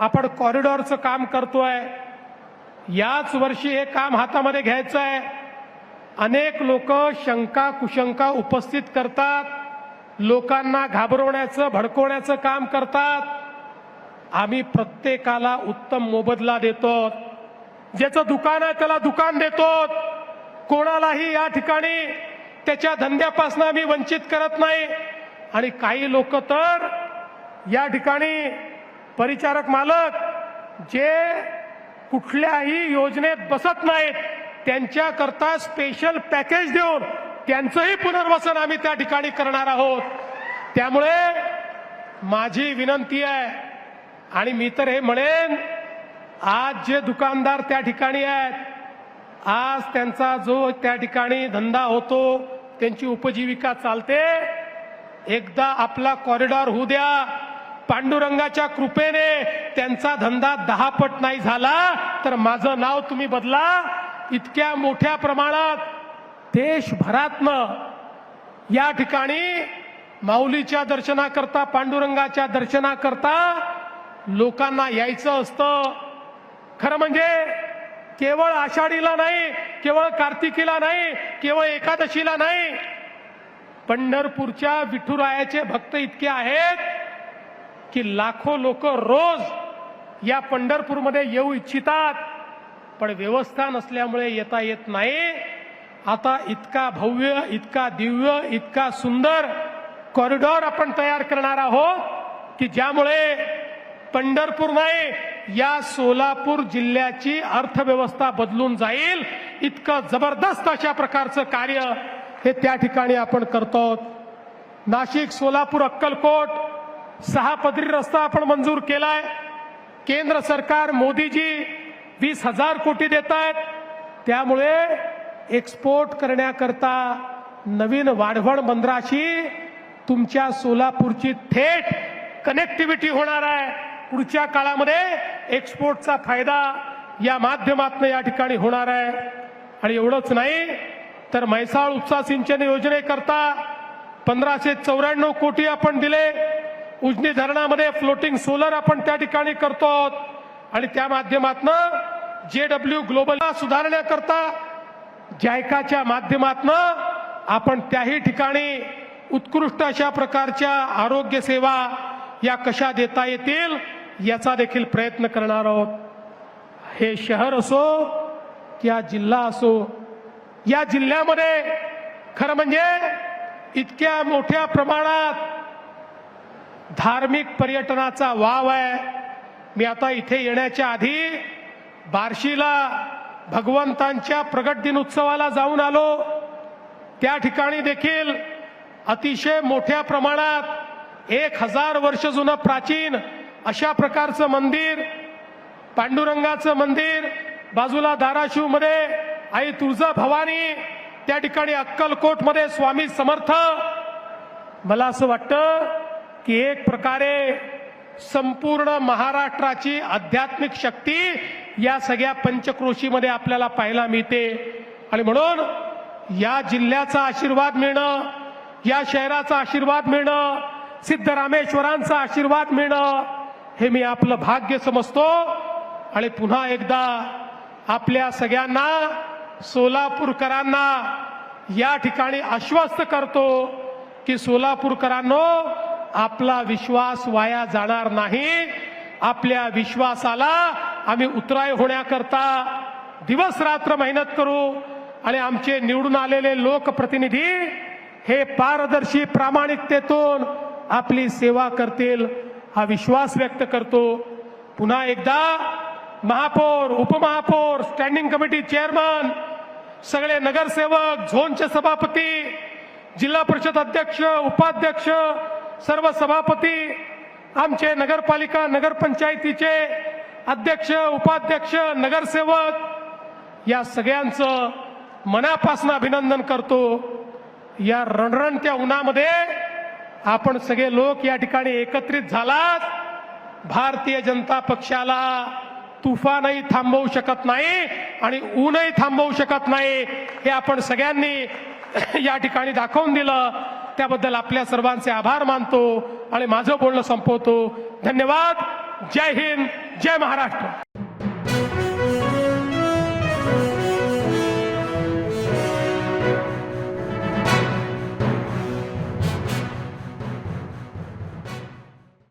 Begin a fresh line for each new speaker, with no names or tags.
आपण कॉरिडॉरचं काम करतोय, याच वर्षी हे काम हातामध्ये घ्यायचं आहे। अनेक लोक शंका कुशंका उपस्थित करतात, लोकांना घाबरवण्याचं भडकवण्याचं काम करतात। आम्ही प्रत्येकाला उत्तम मोबदला देतो, ज्याचं दुकान आहे त्याला दुकान देतो, कोणालाही या ठिकाणी त्याच्या धंद्यापासून आम्ही वंचित करत नाही। आणि काही लोक तर या ठिकाणी परिचारक मालक जे कुठल्याही योजनेत बसत नाहीत त्यांच्याकरता स्पेशल पॅकेज देऊन त्यांचंही पुनर्वसन आम्ही त्या ठिकाणी करणार आहोत। त्यामुळे माझी विनंती आहे, आणि मी तर हे म्हणेन, आज जे दुकानदार त्या ठिकाणी आहेत, आज त्यांचा जो त्या ठिकाणी धंदा होतो, त्यांची उपजीविका चालते, एकदा आपला कॉरिडॉर होऊ द्या। पांडुरंगाच्या कृपेने त्यांचा धंदा 10 पट नाही झाला तर माझं नाव तुम्ही बदला। इतक्या मोठ्या प्रमाणात देशभरातनं या ठिकाणी माऊलीच्या दर्शनाकरता, पांडुरंगाच्या दर्शनाकरता लोकांना यायचं असतं। खरं म्हणजे केवळ आषाढीला नाही, केवळ कार्तिकीला नाही, केवळ एकादशीला नाही, पंढरपूरच्या विठुरायाचे भक्त इतके आहेत की लाखो लोक रोज या पंढरपूरमध्ये येऊ इच्छितात, पण व्यवस्था नसल्यामुळे येता येत नाही। आता इतका भव्य, इतका दिव्य, इतका सुंदर कॉरिडॉर आपण तयार करणार आहोत की ज्यामुळे पंढरपूर नाही, या सोलापूर जिल्ह्याची अर्थव्यवस्था बदलून जाईल। इतकं जबरदस्त अशा प्रकारचं कार्य हे त्या ठिकाणी आपण करतो। नाशिक, सोलापूर, अक्कलकोट 6 पदरी रस्ता आपण मंजूर केलाय। केंद्र सरकार, मोदीजी 20,000 कोटी देत आहेत, त्यामुळे एक्सपोर्ट करण्याकरता नवीन वाढवण बंदराशी तुमच्या सोलापूरची थेट कनेक्टिव्हिटी होणार आहे। पुढच्या काळामध्ये एक्सपोर्टचा फायदा या माध्यमातून या ठिकाणी होणार आहे। आणि एवढंच नाही तर म्हैसाळ उपसा सिंचन योजनेकरता 1594 कोटी आपण दिले। उजनी धरणामध्ये फ्लोटिंग सोलर आपण त्या ठिकाणी करतो, आणि त्या माध्यमातून JW ग्लोबल सुधारण्याकरता जायकाच्या माध्यमातून आपण त्याही ठिकाणी उत्कृष्ट अशा प्रकारच्या आरोग्य सेवा या कशा देता येतील याचा देखील प्रयत्न करणार आहोत। हे शहर असो किंवा जिल्हा असो, या जिल्ह्यामध्ये खरं म्हणजे इतक्या मोठ्या प्रमाणात धार्मिक पर्यटनाचा वाव आहे। मी आता इथे येण्याच्या आधी बार्शीला भगवंतांच्या प्रगट दिन उत्सवाला जाऊन आलो। त्या ठिकाणी देखील अतिशय मोठ्या प्रमाणात 1000 वर्ष जुनं प्राचीन अशा प्रकारचं मंदिर, पांडुरंगाचं मंदिर, बाजूला धाराशिव मध्ये आई तुळजा भवानी, त्या ठिकाणी अक्कलकोटमध्ये स्वामी समर्थ। मला असं वाटतं की एक प्रकारे संपूर्ण महाराष्ट्राची आध्यात्मिक शक्ती या सगळ्या पंचक्रोशीमध्ये आपल्याला पाहायला मिळते। आणि म्हणून या जिल्ह्याचा आशीर्वाद मिळणं, या शहराचा आशीर्वाद मिळणं, सिद्धरामेश्वरांचा आशीर्वाद मिळणं हे मी आपलं भाग्य समजतो। आणि पुन्हा एकदा आपल्या सगळ्यांना, सोलापूरकरांना या ठिकाणी आश्वस्त करतो की सोलापूरकरांनो, आपला विश्वास वाया जाणार नाही। आपल्या विश्वासाला आम्ही उतराई होण्याकरता दिवस रात्र मेहनत करू, आणि आमचे निवडून आलेले लोकप्रतिनिधी हे पारदर्शी प्रामाणिकतेतून आपली सेवा करतील हा विश्वास व्यक्त करतो। पुन्हा एकदा महापौर, उपमहापौर, स्टँडिंग कमिटी चेअरमन, सगळे नगरसेवक, झोनचे सभापती, जिल्हा परिषद अध्यक्ष, उपाध्यक्ष, सर्व सभापती, आमचे नगरपालिका नगरपंचायतीचे अध्यक्ष, उपाध्यक्ष, नगरसेवक, या सगळ्यांचं मनापासून अभिनंदन करतो। या रणरणत्या उन्हामध्ये आपण सगळे लोक या ठिकाणी एकत्रित झालात। भारतीय जनता पक्षाला तुफानही थांबवू शकत नाही आणि ऊनही थांबवू शकत नाही, हे आपण सगळ्यांनी या ठिकाणी दाखवून दिलं। त्याबद्दल आपल्या सर्वांचे आभार मानतो आणि माझं बोलणं संपवतो। धन्यवाद। जय हिंद जय महाराष्ट्र.